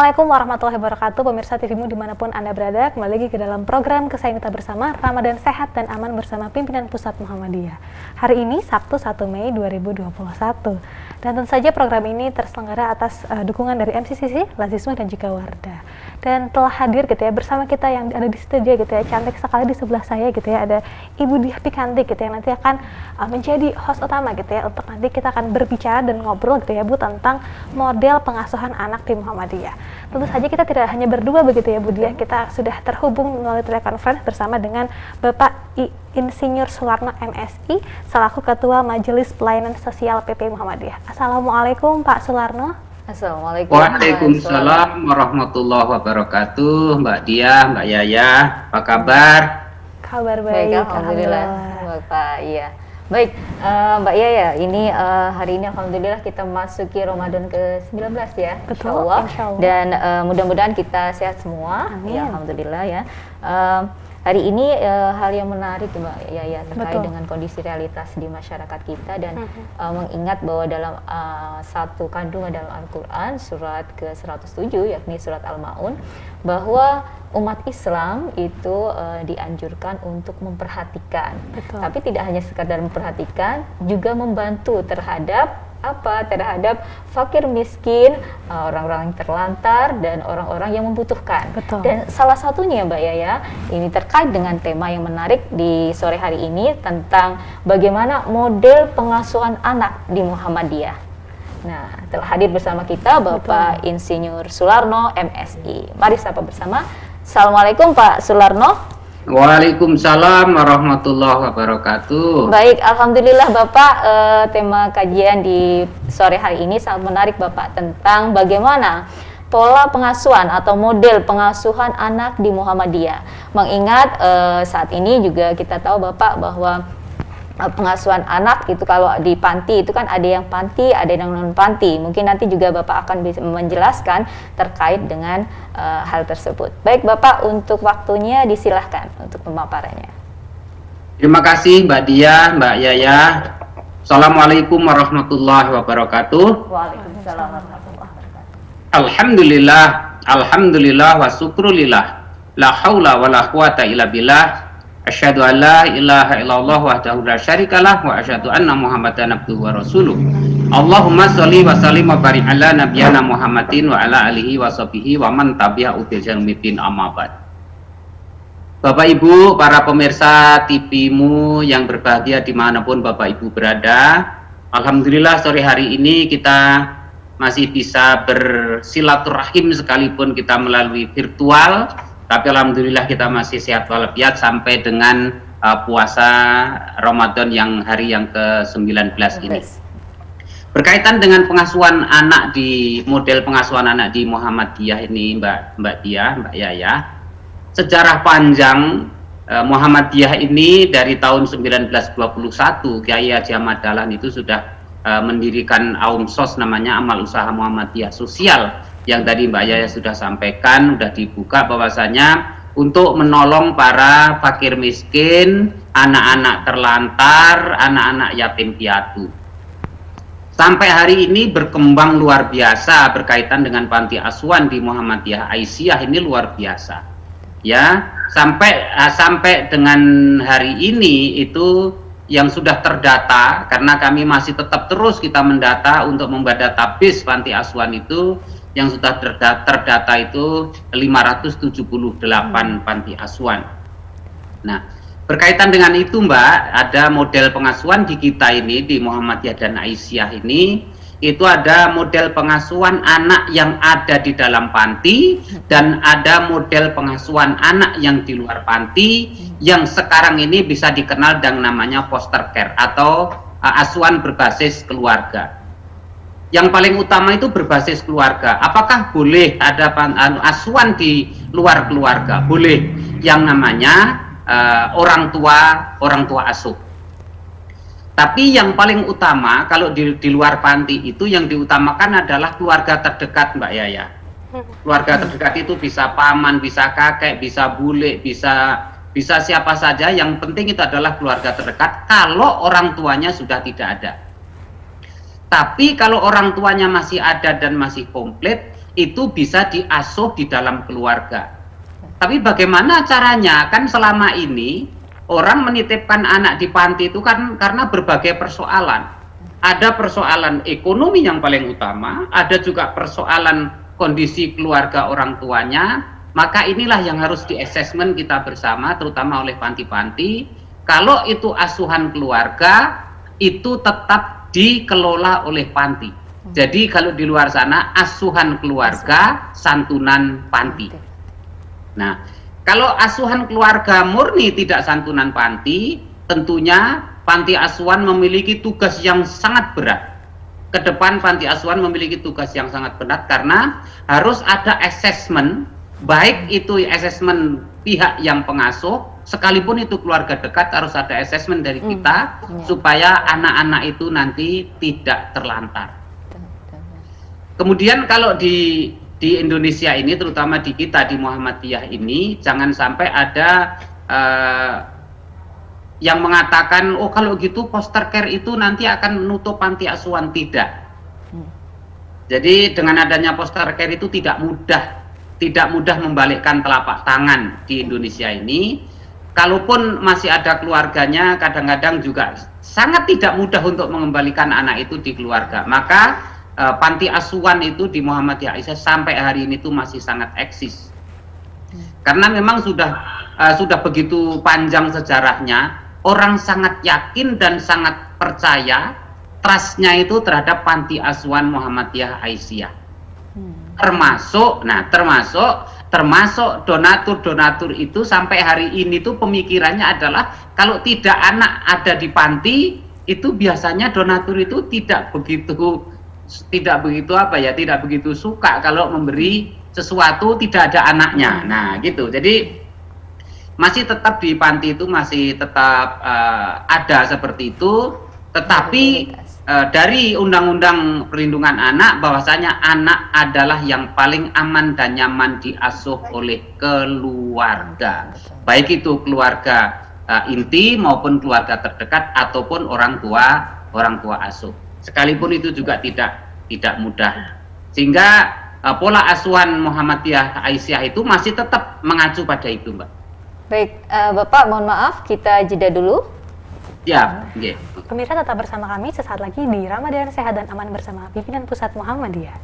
Assalamualaikum warahmatullahi wabarakatuh, pemirsa TVmu dimanapun Anda berada. Kembali lagi ke dalam program kesayangan kita bersama, Ramadan Sehat dan Aman bersama Pimpinan Pusat Muhammadiyah. Hari ini Sabtu 1 Mei 2021. Dan tentu saja program ini terselenggara atas dukungan dari MCCC, Lazisma dan juga Wardah. Dan telah hadir gitu ya bersama kita yang ada di studio gitu ya, cantik sekali di sebelah saya gitu ya, ada Ibu Diah Pikanti gitu ya, nanti akan menjadi host utama gitu ya, untuk nanti kita akan berbicara dan ngobrol gitu ya Bu tentang model pengasuhan anak di Muhammadiyah. Tentu saja kita tidak hanya berdua begitu ya Bu Diah, kita sudah terhubung melalui telekonferensi bersama dengan Bapak Insinyur Sularno MSI selaku Ketua Majelis Pelayanan Sosial PP Muhammadiyah. Assalamualaikum Pak Sularno. Assalamualaikum. Waalaikumsalam warahmatullahi wabarakatuh. Mbak Diah, Mbak Yaya, apa kabar? Kabar baik, alhamdulillah. Bapak, iya. Baik, Mbak Yaya, ini hari ini alhamdulillah kita masuki Ramadan ke-19 ya. Betul, Insya Allah. Dan mudah-mudahan kita sehat semua. Amin. Ya, alhamdulillah ya. Hari ini hal yang menarik Mbak Yaya terkait dengan kondisi realitas di masyarakat kita dan mengingat bahwa dalam satu kandungan dalam Al-Quran surat ke-107 yakni surat Al-Ma'un bahwa umat Islam itu dianjurkan untuk memperhatikan. Betul. Tapi tidak hanya sekadar memperhatikan, juga membantu terhadap terhadap fakir miskin, orang-orang yang terlantar dan orang-orang yang membutuhkan. Betul. Dan salah satunya Mbak Yaya, ini terkait dengan tema yang menarik di sore hari ini tentang bagaimana model pengasuhan anak di Muhammadiyah. Nah, telah hadir bersama kita Bapak Insinyur Sularno MSI. Mari sapa bersama. Assalamualaikum Pak Sularno. Waalaikumsalam warahmatullahi wabarakatuh. Baik, alhamdulillah Bapak, tema kajian di sore hari ini sangat menarik Bapak tentang bagaimana pola pengasuhan atau model pengasuhan anak di Muhammadiyah. Mengingat saat ini juga kita tahu Bapak bahwa pengasuhan anak itu kalau di panti itu kan ada yang panti, ada yang non panti. Mungkin nanti juga Bapak akan bisa menjelaskan terkait dengan hal tersebut. Baik Bapak, untuk waktunya disilahkan untuk pemaparannya. Terima kasih Mbak Diah, Mbak Yaya. Assalamualaikum warahmatullahi wabarakatuh. Waalaikumsalam warahmatullahi wabarakatuh. Alhamdulillah, alhamdulillah wa syukrulillah. La haula wa la quwata illa billah. Asyhadu an la ilaha illallah wahdahu la syarikalah wa asyhadu anna Muhammadan abduhu wa rasuluh. Allahumma sholli wa sallim wa barik ala nabiyyina Muhammadin wa ala alihi wa sahbihi wa man tabi'ahu bi ihsanin amma ba'd. Bapak Ibu, para pemirsa TV-mu yang berbahagia dimanapun Bapak Ibu berada, alhamdulillah sore hari ini kita masih bisa bersilaturahim sekalipun kita melalui virtual. Tapi alhamdulillah kita masih sehat walafiat sampai dengan puasa Ramadan yang hari yang ke-19 ini. Berkaitan dengan pengasuhan anak di model pengasuhan anak di Muhammadiyah ini Mbak Diah, Mbak Yaya. Sejarah panjang Muhammadiyah ini dari tahun 1921 Kiai Haji Ahmad Dahlan itu sudah mendirikan AUMSOS namanya Amal Usaha Muhammadiyah Sosial. Yang tadi Mbak Yaya sudah sampaikan, sudah dibuka bahwasanya untuk menolong para fakir miskin, anak-anak terlantar, anak-anak yatim piatu. Sampai hari ini berkembang luar biasa berkaitan dengan panti asuhan di Muhammadiyah Aisyah ini luar biasa. Ya, sampai dengan hari ini itu yang sudah terdata, karena kami masih tetap terus kita mendata untuk membuat database panti asuhan itu. Yang sudah terdata itu 578 panti asuhan. Nah, berkaitan dengan itu Mbak, ada model pengasuhan di kita ini, di Muhammadiyah dan Aisyah ini, itu ada model pengasuhan anak yang ada di dalam panti, dan ada model pengasuhan anak yang di luar panti, yang sekarang ini bisa dikenal dengan namanya foster care, atau asuhan berbasis keluarga. Yang paling utama itu berbasis keluarga. Apakah boleh ada asuhan di luar keluarga? Boleh, yang namanya orang tua asuh. Tapi yang paling utama kalau di luar panti itu yang diutamakan adalah keluarga terdekat Mbak Yaya. Keluarga terdekat itu bisa paman, bisa kakek, bisa bule, bisa siapa saja. Yang penting itu adalah keluarga terdekat kalau orang tuanya sudah tidak ada. Tapi kalau orang tuanya masih ada dan masih komplit, itu bisa diasuh di dalam keluarga. Tapi bagaimana caranya? Kan selama ini orang menitipkan anak di panti itu kan karena berbagai persoalan. Ada persoalan ekonomi yang paling utama, ada juga persoalan kondisi keluarga orang tuanya. Maka inilah yang harus di-assessment kita bersama, terutama oleh panti-panti. Kalau itu asuhan keluarga, itu tetap dikelola oleh panti. Jadi kalau di luar sana asuhan keluarga, santunan panti. Nah, kalau asuhan keluarga murni tidak santunan panti, tentunya panti asuhan memiliki tugas yang sangat berat. Ke depan panti asuhan memiliki tugas yang sangat berat karena harus ada assessment, baik itu assessment pihak yang pengasuh, sekalipun itu keluarga dekat, harus ada assessment dari kita supaya anak-anak itu nanti tidak terlantar. Kemudian kalau di Indonesia ini, terutama di kita di Muhammadiyah ini, jangan sampai ada yang mengatakan, oh kalau gitu foster care itu nanti akan menutup panti asuhan. Tidak. Jadi dengan adanya foster care itu tidak mudah membalikkan telapak tangan di Indonesia ini. Kalaupun masih ada keluarganya, kadang-kadang juga sangat tidak mudah untuk mengembalikan anak itu di keluarga. Maka panti asuhan itu di Muhammadiyah Aisyah sampai hari ini tuh masih sangat eksis. Karena memang sudah begitu panjang sejarahnya, orang sangat yakin dan sangat percaya, trustnya itu terhadap panti asuhan Muhammadiyah Aisyah. Termasuk donatur-donatur itu sampai hari ini tuh pemikirannya adalah kalau tidak anak ada di panti, itu biasanya donatur itu tidak begitu suka kalau memberi sesuatu tidak ada anaknya. Nah, gitu. Jadi masih tetap di panti itu masih tetap ada seperti itu, tetapi dari Undang-Undang Perlindungan Anak bahwasanya anak adalah yang paling aman dan nyaman diasuh oleh keluarga. Baik itu keluarga inti maupun keluarga terdekat ataupun orang tua asuh. Sekalipun itu juga tidak mudah, sehingga pola asuhan Muhammadiyah Aisyah itu masih tetap mengacu pada itu, Mbak. Baik, Bapak mohon maaf, kita jeda dulu. Ya, okay. Pemirsa tetap bersama kami sesaat lagi di Ramadan Sehat dan Aman bersama Pimpinan Pusat Muhammadiyah.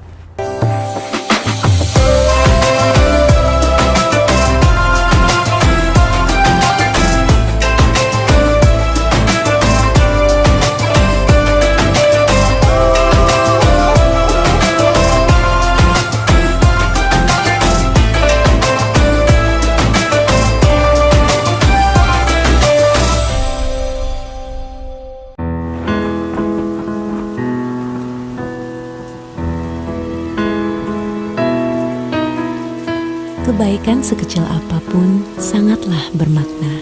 Kebaikan sekecil apapun sangatlah bermakna,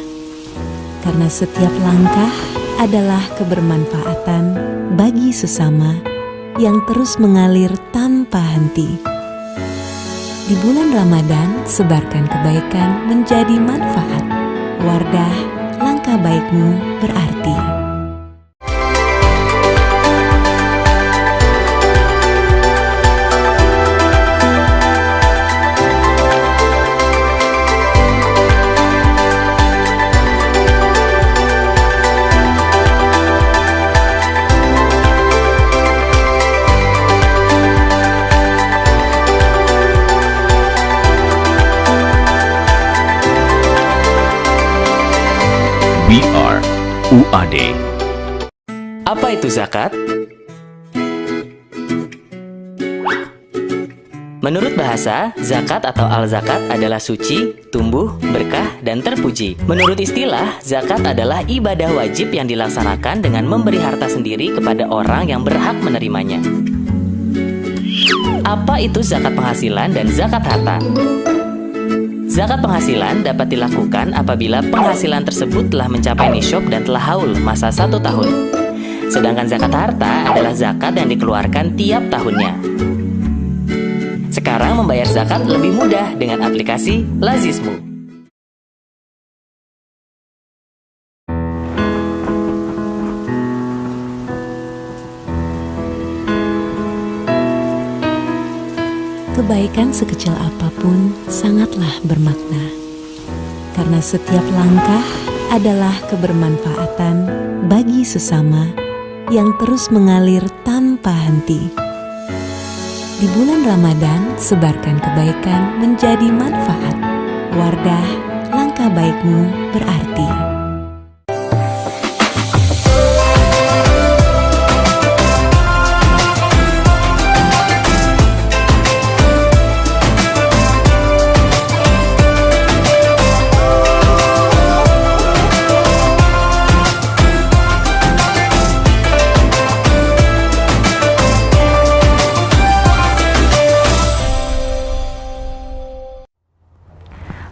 karena setiap langkah adalah kebermanfaatan bagi sesama yang terus mengalir tanpa henti. Di bulan Ramadan, sebarkan kebaikan menjadi manfaat. Wardah, langkah baikmu berarti. BR UAD. Apa itu zakat? Menurut bahasa, zakat atau al-zakat adalah suci, tumbuh, berkah, dan terpuji. Menurut istilah, zakat adalah ibadah wajib yang dilaksanakan dengan memberi harta sendiri kepada orang yang berhak menerimanya. Apa itu zakat penghasilan dan zakat harta? Zakat penghasilan dapat dilakukan apabila penghasilan tersebut telah mencapai nisyab dan telah haul masa 1 tahun. Sedangkan zakat harta adalah zakat yang dikeluarkan tiap tahunnya. Sekarang membayar zakat lebih mudah dengan aplikasi Lazismu. Kebaikan sekecil apapun sangatlah bermakna, karena setiap langkah adalah kebermanfaatan bagi sesama yang terus mengalir tanpa henti. Di bulan Ramadan, sebarkan kebaikan menjadi manfaat. Wardah, langkah baikmu berarti.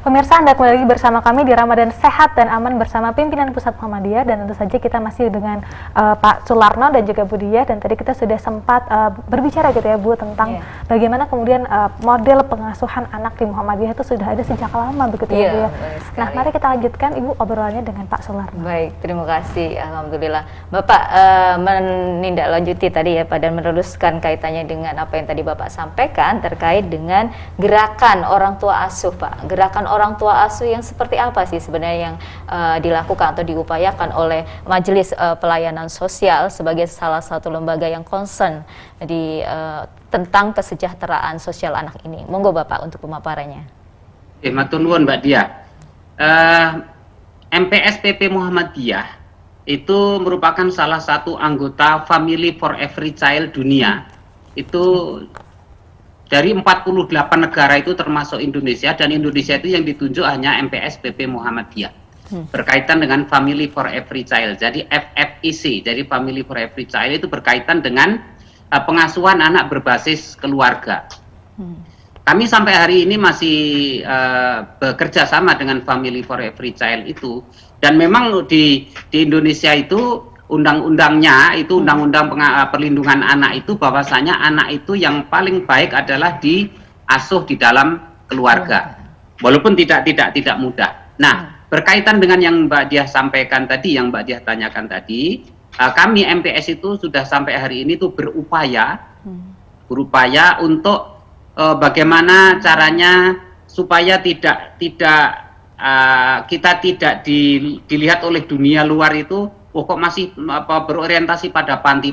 Pemirsa, Anda kembali lagi bersama kami di Ramadan Sehat dan Aman bersama pimpinan Pusat Muhammadiyah, dan tentu saja kita masih dengan Pak Sularno dan juga Bu Diah, dan tadi kita sudah sempat berbicara gitu ya Bu tentang bagaimana kemudian model pengasuhan anak di Muhammadiyah itu sudah ada sejak lama begitu ya Bu ya. Nah, mari kita lanjutkan Ibu obrolannya dengan Pak Sularno. Baik, terima kasih. Alhamdulillah. Bapak menindaklanjuti tadi ya Pak, dan meneruskan kaitannya dengan apa yang tadi Bapak sampaikan terkait dengan gerakan orang tua asuh Pak. Gerakan orang tua asuh yang seperti apa sih sebenarnya yang dilakukan atau diupayakan oleh Majelis Pelayanan Sosial sebagai salah satu lembaga yang concern di tentang kesejahteraan sosial anak ini? Monggo Bapak untuk pemaparannya. Matur nuwun Mbak Diah. MPSPP Muhammadiyah itu merupakan salah satu anggota Family for Every Child dunia. Itu dari 48 negara itu termasuk Indonesia, dan Indonesia itu yang ditunjuk hanya MPSPP Muhammadiyah berkaitan dengan Family for Every Child. Jadi FFIC, jadi Family for Every Child itu berkaitan dengan pengasuhan anak berbasis keluarga. Kami sampai hari ini masih bekerja sama dengan Family for Every Child itu, dan memang di Indonesia itu undang-undangnya itu undang-undang perlindungan anak itu bahwasanya anak itu yang paling baik adalah diasuh di dalam keluarga, walaupun tidak mudah. Nah, berkaitan dengan yang Mbak Diah sampaikan tadi, yang Mbak Diah tanyakan tadi, kami MPS itu sudah sampai hari ini tuh berupaya untuk bagaimana caranya supaya kita tidak dilihat oleh dunia luar itu kok masih berorientasi pada panti.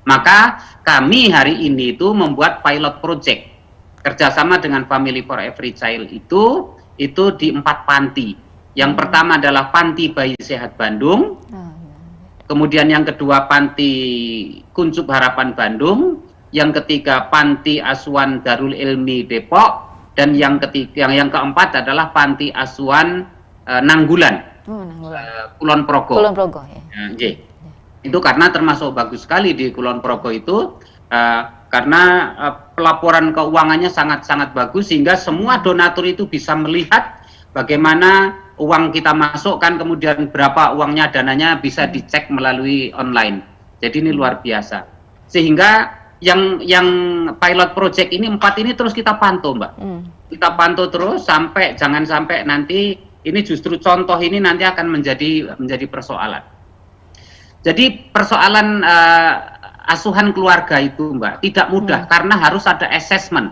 Maka kami hari ini itu membuat pilot project kerjasama dengan Family for Every Child itu di 4 panti. Yang pertama adalah Panti Bayi Sehat Bandung, kemudian yang kedua Panti Kuncup Harapan Bandung, yang ketiga Panti Asuhan Darul Ilmi Depok, dan yang keempat adalah Panti Asuhan Nanggulan. Kulon Progo. Ya. Itu karena termasuk bagus sekali di Kulon Progo itu karena pelaporan keuangannya sangat-sangat bagus, sehingga semua donatur itu bisa melihat bagaimana uang kita masukkan, kemudian berapa uangnya, dananya bisa dicek melalui online. Jadi ini luar biasa. Sehingga yang pilot project ini 4 ini terus kita pantau Mbak. Kita pantau terus jangan sampai nanti ini justru contoh ini nanti akan menjadi persoalan. Jadi persoalan asuhan keluarga itu Mbak tidak mudah karena harus ada assessment.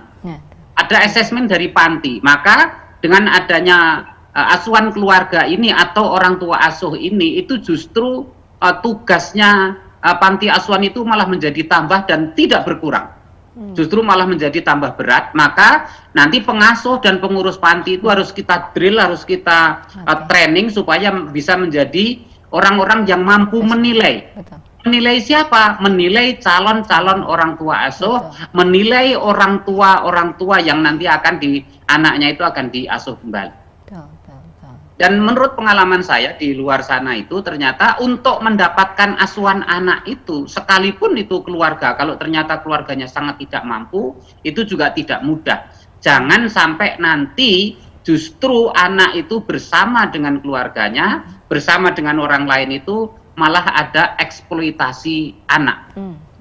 Ada assessment dari panti. Maka dengan adanya asuhan keluarga ini atau orang tua asuh ini, itu justru tugasnya panti asuhan itu malah menjadi tambah dan tidak berkurang. Justru malah menjadi tambah berat. Maka nanti pengasuh dan pengurus panti itu harus kita drill, harus kita training supaya bisa menjadi orang-orang yang mampu menilai. Menilai siapa? Menilai calon-calon orang tua asuh, menilai orang tua yang nanti akan anaknya itu akan diasuh kembali. Dan menurut pengalaman saya di luar sana itu ternyata untuk mendapatkan asuhan anak itu, sekalipun itu keluarga, kalau ternyata keluarganya sangat tidak mampu, itu juga tidak mudah. Jangan sampai nanti justru anak itu bersama dengan keluarganya, bersama dengan orang lain itu malah ada eksploitasi anak.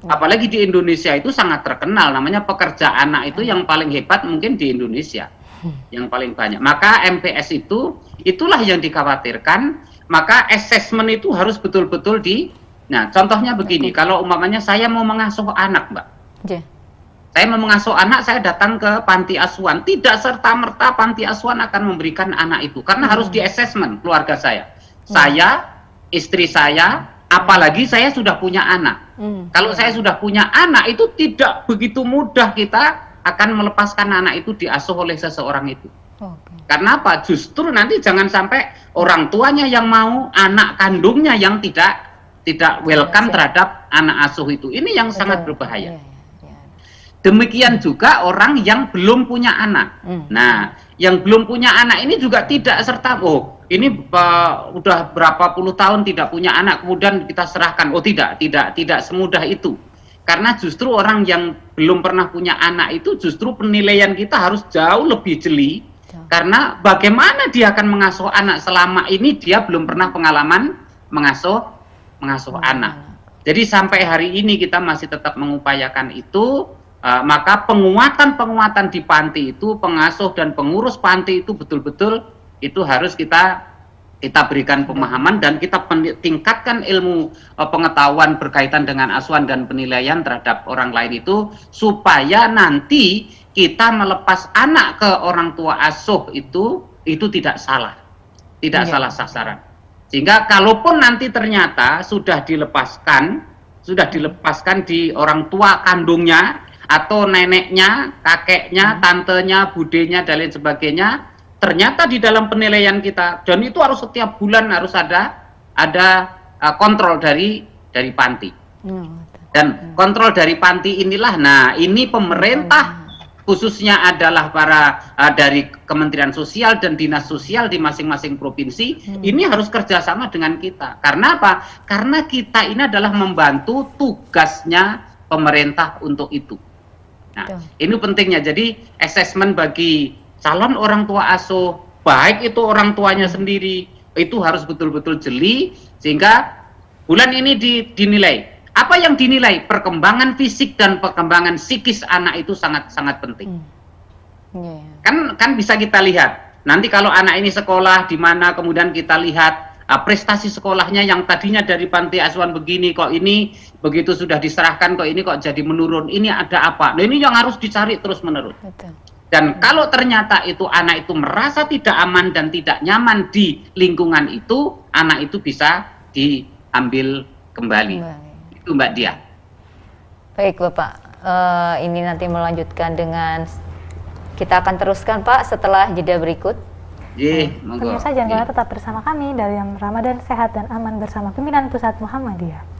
Apalagi di Indonesia itu sangat terkenal, namanya pekerja anak itu yang paling hebat mungkin di Indonesia. Yang paling banyak. Maka MPS itulah yang dikhawatirkan. Maka assessment itu harus betul-betul Nah, contohnya begini, kalau umpamanya saya mau mengasuh anak, Mbak. Saya mau mengasuh anak, saya datang ke panti asuhan. Tidak serta-merta panti asuhan akan memberikan anak itu. Karena harus di-assessment keluarga saya. Saya, istri saya, apalagi saya sudah punya anak. Kalau saya sudah punya anak, itu tidak begitu mudah kita akan melepaskan anak itu diasuh oleh seseorang itu. Karena apa? Justru nanti jangan sampai orang tuanya yang mau, anak kandungnya yang tidak welcome terhadap anak asuh itu. Ini yang sangat berbahaya. Demikian juga orang yang belum punya anak. Nah, yang belum punya anak ini juga tidak serta, oh ini udah berapa puluh tahun tidak punya anak, kemudian kita serahkan. Oh tidak semudah itu. Karena justru orang yang belum pernah punya anak itu justru penilaian kita harus jauh lebih jeli. Karena bagaimana dia akan mengasuh anak selama ini dia belum pernah pengalaman mengasuh anak. Jadi sampai hari ini kita masih tetap mengupayakan itu. Maka penguatan di panti itu, pengasuh dan pengurus panti itu betul-betul itu harus kita berikan pemahaman dan kita tingkatkan ilmu pengetahuan berkaitan dengan asuhan dan penilaian terhadap orang lain itu, supaya nanti kita melepas anak ke orang tua asuh itu tidak salah, salah sasaran. Sehingga kalaupun nanti ternyata sudah dilepaskan di orang tua kandungnya, atau neneknya, kakeknya, tantenya, budenya, dan lain sebagainya, ternyata di dalam penilaian kita, dan itu harus setiap bulan harus ada kontrol dari panti. Dan kontrol dari panti inilah, nah ini pemerintah khususnya adalah dari Kementerian Sosial dan Dinas Sosial di masing-masing provinsi, ini harus kerjasama dengan kita. Karena apa? Karena kita ini adalah membantu tugasnya pemerintah untuk itu. Nah, ini pentingnya. Jadi asesmen bagi calon orang tua asuh, baik itu orang tuanya sendiri, itu harus betul-betul jeli, sehingga bulan ini dinilai. Apa yang dinilai? Perkembangan fisik dan perkembangan psikis anak itu sangat-sangat penting. Kan bisa kita lihat. Nanti kalau anak ini sekolah di mana, kemudian kita lihat prestasi sekolahnya yang tadinya dari panti asuhan begini, kok ini begitu sudah diserahkan kok ini kok jadi menurun, ini ada apa? Nah ini yang harus dicari terus menerus. Dan kalau ternyata itu anak itu merasa tidak aman dan tidak nyaman di lingkungan itu, anak itu bisa diambil kembali. Itu Mbak Dia. Baik Bapak, ini nanti melanjutkan dengan, kita akan teruskan Pak setelah jeda berikut. Pemirsa jangan lupa tetap bersama kami dalam Ramadan Sehat dan Aman bersama Pimpinan Pusat Muhammadiyah.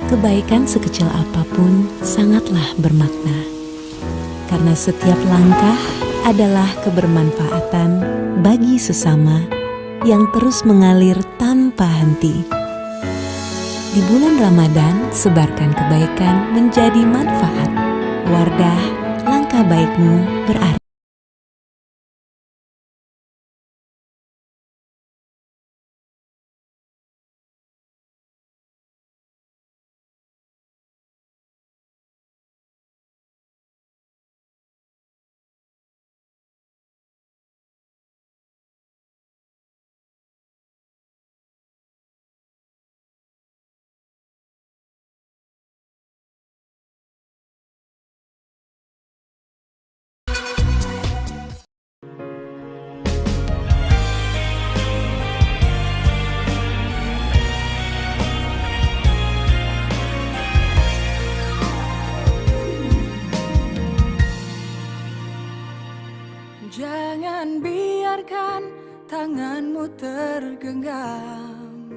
Kebaikan sekecil apapun sangatlah bermakna, karena setiap langkah adalah kebermanfaatan bagi sesama yang terus mengalir tanpa henti. Di bulan Ramadan, sebarkan kebaikan menjadi manfaat. Wardah, langkah baikmu berarti. Jangan biarkan tanganmu tergenggam.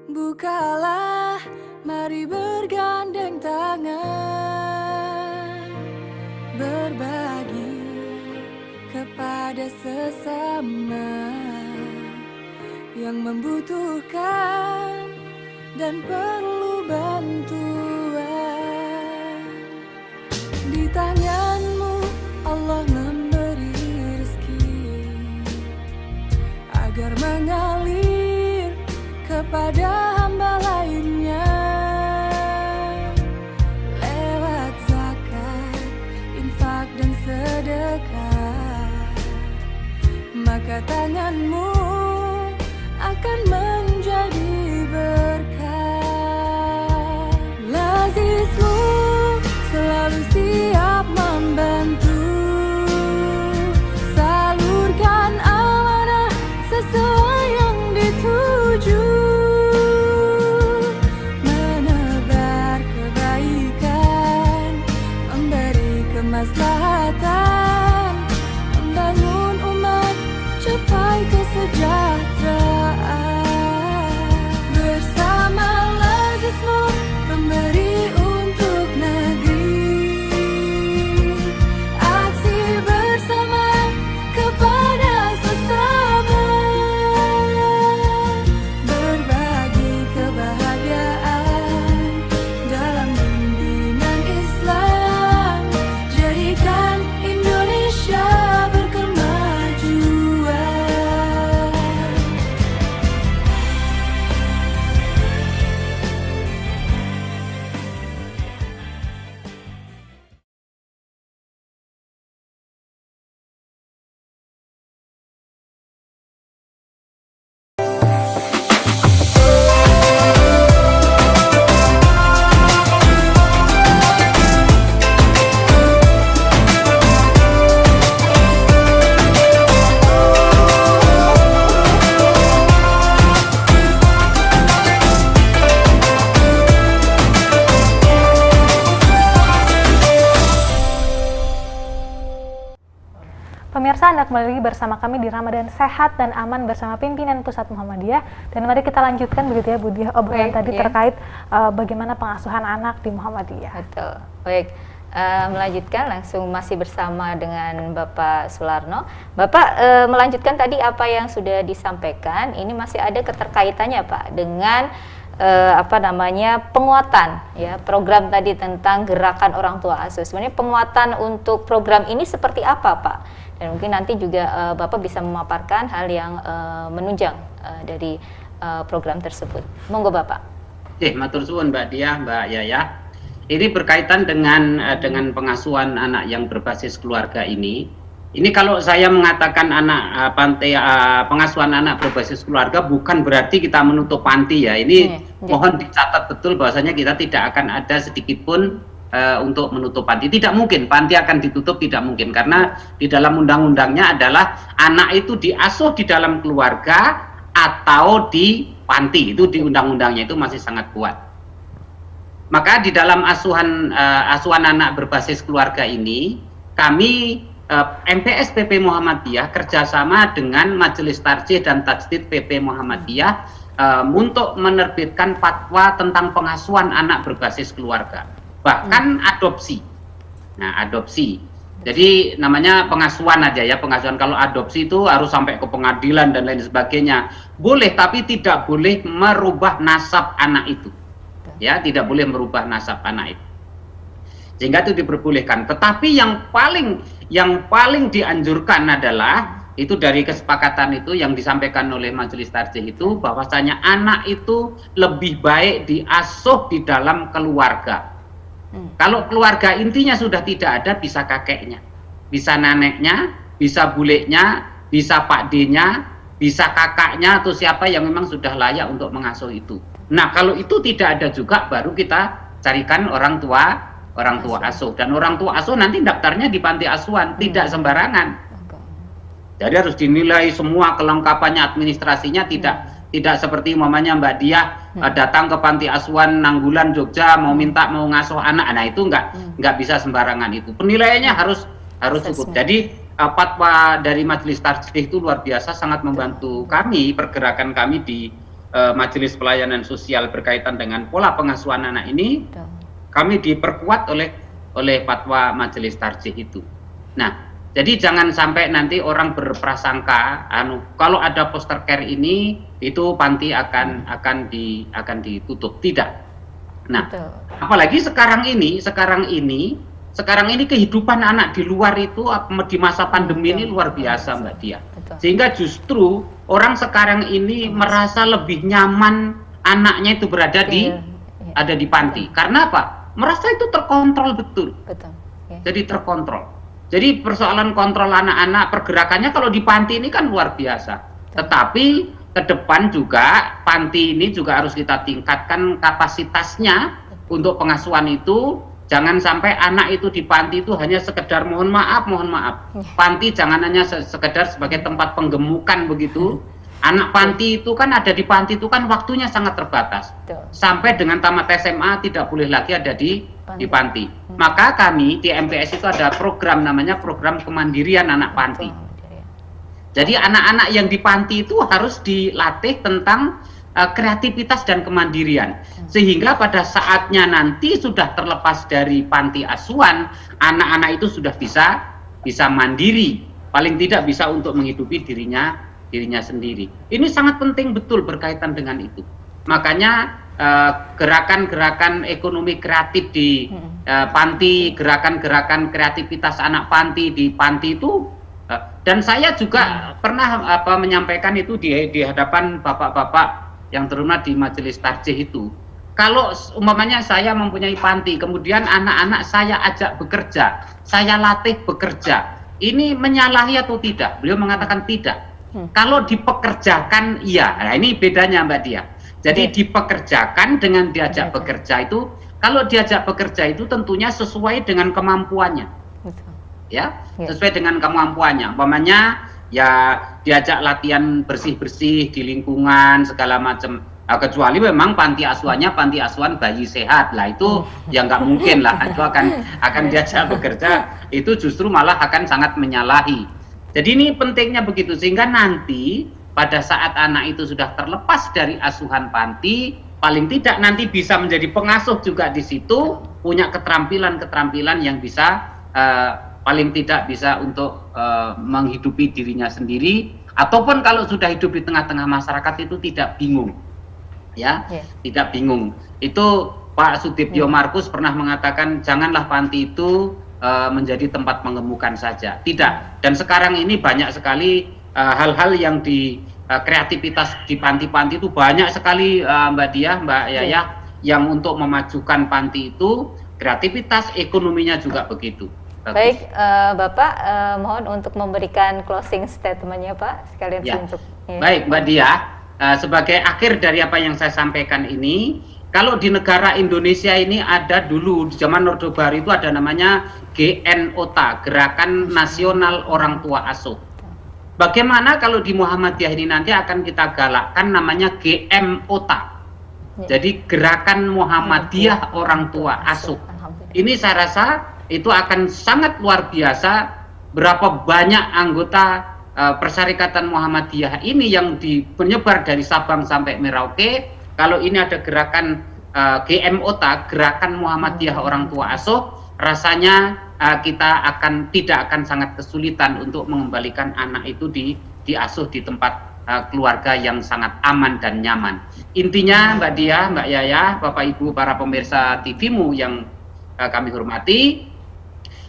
Bukalah, mari bergandeng tangan, berbagi kepada sesama yang membutuhkan dan perlu bantuan. Di tangan-Mu Allah memberi rezeki agar mengalir kepada hamba lainnya lewat zakat, infak dan sedekah. Maka tangan-Mu akan menjadi berkah. Lazis-Mu selalu siap membantu, salurkan amanah sesuai yang dituju, menebar kebaikan, memberi kemaslahatan, membangun umat capai kesejahteraan. Bersama Lazis-Mu memberi untuk negeri, aksi bersama kepada sesama, berbagi kebahagiaan dalam bimbingan Islam, jadikan Indonesia berkemajuan. Pemirsa, Anda kembali bersama kami di Ramadan Sehat dan Aman bersama pimpinan Pusat Muhammadiyah. Dan mari kita lanjutkan begitu ya Bu Diah, obrolan tadi terkait bagaimana pengasuhan anak di Muhammadiyah. Betul. Baik, melanjutkan langsung masih bersama dengan Bapak Sularno. Bapak melanjutkan tadi apa yang sudah disampaikan, ini masih ada keterkaitannya Pak dengan penguatan ya program tadi tentang gerakan orang tua asuh. Sebenarnya penguatan untuk program ini seperti apa Pak? Dan mungkin nanti juga Bapak bisa memaparkan hal yang menunjang dari program tersebut. Monggo Bapak. Matur suwun Mbak Diah, Mbak Yaya. Ini berkaitan dengan pengasuhan anak yang berbasis keluarga ini. Ini kalau saya mengatakan pengasuhan anak berbasis keluarga bukan berarti kita menutup panti ya. Ini mohon dicatat betul bahwasanya kita tidak akan ada sedikit pun untuk menutup panti. Tidak mungkin panti akan ditutup, tidak mungkin, karena di dalam undang-undangnya adalah anak itu diasuh di dalam keluarga atau di panti. Itu di undang-undangnya itu masih sangat kuat. Maka di dalam asuhan anak berbasis keluarga ini kami MPS PP Muhammadiyah kerjasama dengan Majelis Tarjih dan Tajdid PP Muhammadiyah untuk menerbitkan fatwa tentang pengasuhan anak berbasis keluarga, bahkan adopsi. Nah, adopsi. Jadi namanya pengasuhan aja ya, pengasuhan. Kalau adopsi itu harus sampai ke pengadilan dan lain sebagainya. Boleh, tapi tidak boleh merubah nasab anak itu. Ya, tidak boleh merubah nasab anak itu. Sehingga itu diperbolehkan. Tetapi yang paling dianjurkan adalah itu dari kesepakatan itu yang disampaikan oleh Majelis Tarjih itu, bahwasanya anak itu lebih baik diasuh di dalam keluarga. Kalau keluarga intinya sudah tidak ada, bisa kakeknya, bisa neneknya, bisa buleknya, bisa Pak D-nya, bisa kakaknya atau siapa yang memang sudah layak untuk mengasuh itu. Nah, kalau itu tidak ada juga, baru kita carikan orang tua asuh. Dan orang tua asuh nanti daftarnya di panti asuhan, tidak sembarangan. Jadi harus dinilai semua kelengkapannya, administrasinya, tidak seperti umpamanya Mbak Diah datang ke panti asuhan Nanggulan Jogja mau ngasuh anak. Nah, itu nggak bisa sembarangan itu. Penilaiannya harus cukup. Jadi fatwa dari Majelis Tarjih itu luar biasa, sangat membantu kami, pergerakan kami di Majelis Pelayanan Sosial berkaitan dengan pola pengasuhan anak ini. Kami diperkuat oleh fatwa Majelis Tarjih itu. Nah, jadi jangan sampai nanti orang berprasangka kalau ada foster care ini itu panti akan ditutup. Tidak. Nah, Betul. apalagi sekarang ini kehidupan anak di luar itu di masa pandemi ini luar biasa, Mbak Dia. Betul. Sehingga justru orang sekarang ini merasa lebih nyaman anaknya itu berada di Iya. ada di panti. Karena apa? Merasa itu terkontrol betul. Betul. Ya. Jadi terkontrol. Jadi persoalan kontrol anak-anak pergerakannya kalau di panti ini kan luar biasa. Tetapi ke depan juga panti ini juga harus kita tingkatkan kapasitasnya untuk pengasuhan itu. Jangan sampai anak itu di panti itu hanya sekedar mohon maaf. Panti jangan hanya sekedar sebagai tempat penggemukan begitu. Anak panti itu kan ada di panti itu kan waktunya sangat terbatas. Betul. Sampai dengan tamat SMA tidak boleh lagi ada di panti. Maka kami di MPS itu ada program namanya program kemandirian anak panti. Jadi anak-anak yang di panti itu harus dilatih tentang kreativitas dan kemandirian. Sehingga pada saatnya nanti sudah terlepas dari panti asuhan, anak-anak itu sudah bisa mandiri, paling tidak bisa untuk menghidupi dirinya sendiri. Ini sangat penting betul berkaitan dengan itu. Makanya gerakan-gerakan ekonomi kreatif di panti, gerakan-gerakan kreativitas anak panti di panti itu, dan saya juga pernah menyampaikan itu di hadapan bapak-bapak yang terhormat di majelis tarjih itu. Kalau umpamanya saya mempunyai panti, kemudian anak-anak saya ajak bekerja, saya latih bekerja, ini menyalahi atau tidak? Beliau mengatakan tidak. Kalau dipekerjakan, iya. Nah, ini bedanya Mbak Dia. Jadi dipekerjakan dengan diajak bekerja itu, kalau diajak bekerja itu tentunya sesuai dengan kemampuannya. Betul. Ya, sesuai dengan kemampuannya. Umpamanya ya diajak latihan bersih-bersih di lingkungan segala macam. Nah, kecuali memang panti asuhan bayi sehat lah, itu ya nggak mungkin lah, itu akan diajak bekerja, itu justru malah akan sangat menyalahi. Jadi ini pentingnya begitu, sehingga nanti pada saat anak itu sudah terlepas dari asuhan panti, paling tidak nanti bisa menjadi pengasuh juga di situ, punya keterampilan yang bisa paling tidak bisa untuk menghidupi dirinya sendiri, ataupun kalau sudah hidup di tengah-tengah masyarakat itu tidak bingung, ya, tidak bingung. Itu Pak Sudipyo Markus pernah mengatakan janganlah panti itu menjadi tempat menggemukan saja, tidak. Dan sekarang ini banyak sekali hal-hal yang di kreativitas di panti-panti itu banyak sekali, Mbak Dia, Mbak Yayah, yang untuk memajukan panti itu kreativitas ekonominya juga begitu. Baik, Bapak, mohon untuk memberikan closing statement-nya, Pak, sekalian Ya. untuk. Ya. Baik, Mbak Dia, sebagai akhir dari apa yang saya sampaikan ini, kalau di negara Indonesia ini ada dulu di zaman Orde Baru itu ada namanya GNOTA, Gerakan Nasional Orang Tua Asuh. Bagaimana kalau di Muhammadiyah ini nanti akan kita galakkan namanya GMOTA, jadi Gerakan Muhammadiyah Orang Tua Asuh. Ini saya rasa itu akan sangat luar biasa berapa banyak anggota Persyarikatan Muhammadiyah ini yang menyebar dari Sabang sampai Merauke. Kalau ini ada gerakan GMOTA, Gerakan Muhammadiyah Orang Tua Asuh, rasanya kita tidak akan sangat kesulitan untuk mengembalikan anak itu diasuh di tempat keluarga yang sangat aman dan nyaman. Intinya Mbak Dia, Mbak Yayah, Bapak Ibu para pemirsa TV-mu yang kami hormati,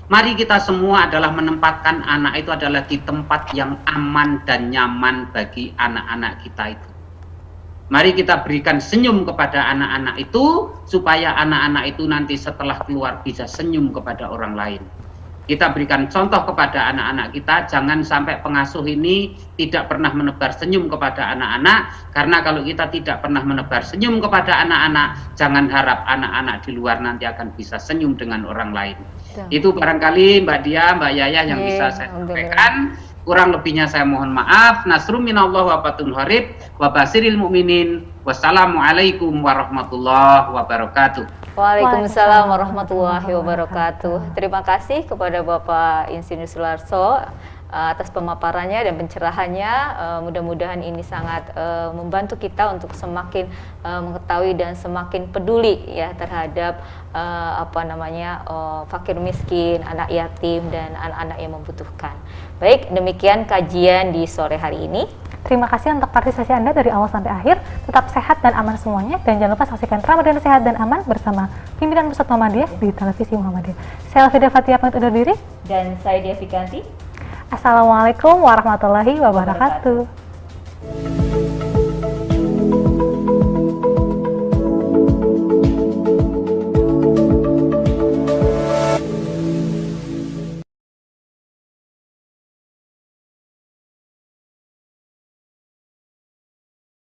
mari kita semua adalah menempatkan anak itu adalah di tempat yang aman dan nyaman bagi anak-anak kita itu. Mari kita berikan senyum kepada anak-anak itu, supaya anak-anak itu nanti setelah keluar bisa senyum kepada orang lain. Kita berikan contoh kepada anak-anak kita, jangan sampai pengasuh ini tidak pernah menebar senyum kepada anak-anak, karena kalau kita tidak pernah menebar senyum kepada anak-anak, jangan harap anak-anak di luar nanti akan bisa senyum dengan orang lain. Itu barangkali Mbak Dia, Mbak Yayah yang bisa saya sampaikan. Kurang lebihnya saya mohon maaf. Nasrun minallah wa fatun harib wa basiril mu'minin. Wassalamualaikum warahmatullahi wabarakatuh. Waalaikumsalam warahmatullahi wabarakatuh. Terima kasih kepada Bapak Insinyur Sularso atas pemaparannya dan pencerahannya. Mudah-mudahan ini sangat membantu kita untuk semakin mengetahui dan semakin peduli ya terhadap fakir miskin, anak yatim dan anak-anak yang membutuhkan. Baik, demikian kajian di sore hari ini. Terima kasih untuk partisipasi Anda dari awal sampai akhir. Tetap sehat dan aman semuanya. Dan jangan lupa saksikan Ramadan Sehat dan Aman bersama pimpinan Pusat Muhammadiyah di Televisi Muhammadiyah. Saya Elvida Fatia pamit undur diri. Dan saya Dia Fikanti. Assalamualaikum warahmatullahi wabarakatuh.